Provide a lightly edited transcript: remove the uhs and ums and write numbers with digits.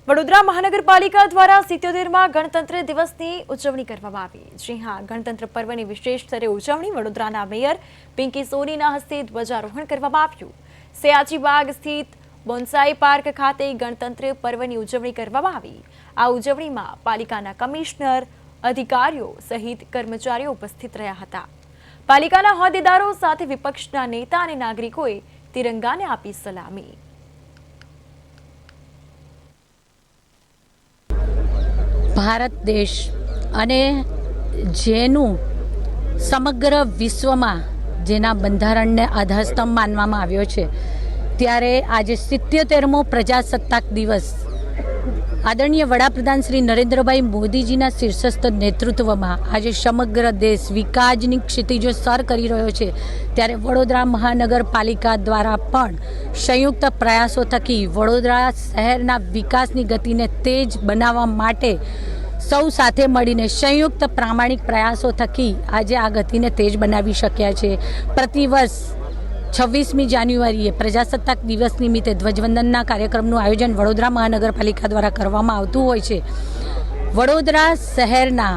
વડોદરા મહાનગરપાલિકા દ્વારા 77માં ગણતંત્ર દિવસની ઉજવણી કરવામાં આવી। જી હા, ગણતંત્ર પર્વની વિશેષ સ્તરે ઉજવણી વડોદરાના મેયર પિંકી સોનીના હસ્તે ધ્વજારોહણ કરવામાં આવ્યું। સયાજી બાગ સ્થિત બોન્સાઈ પાર્ક ખાતે ગણતંત્ર પર્વની ઉજવણી કરવામાં આવી। આ ઉજવણીમાં પાલિકાના કમિશનર, અધિકારીઓ સહિત કર્મચારીઓ ઉપસ્થિત રહ્યા હતા। પાલિકાના હોદ્દેદારો સાથે વિપક્ષના નેતા અને નાગરિકોએ તિરંગાને આપી સલામી। ભારત દેશ અને જેનું સમગ્ર વિશ્વમાં જેના બંધારણને આધારસ્તંભ માનવામાં આવ્યો છે, ત્યારે આજે 77મો પ્રજાસત્તાક દિવસ આદરણીય વડાપ્રધાન શ્રી નરેન્દ્રભાઈ મોદીજીના શીર્ષસ્થ નેતૃત્વમાં આજે સમગ્ર દેશ વિકાસની ક્ષિતિજો સર કરી રહ્યો છે, ત્યારે વડોદરા મહાનગરપાલિકા દ્વારા પણ સંયુક્ત પ્રયાસો થકી વડોદરા શહેરના વિકાસની ગતિને તેજ બનાવવા માટે સૌ સાથે મળીને સંયુક્ત પ્રામાણિક પ્રયાસો થકી આજે આ ગતિને તેજ બનાવી શક્યા છે। પ્રતિવર્ષ 26મી જાન્યુઆરીએ પ્રજાસત્તાક દિવસ નિમિત્તે ધ્વજવંદનના કાર્યક્રમનું આયોજન વડોદરા મહાનગરપાલિકા દ્વારા કરવામાં આવતું હોય છે। વડોદરા શહેરના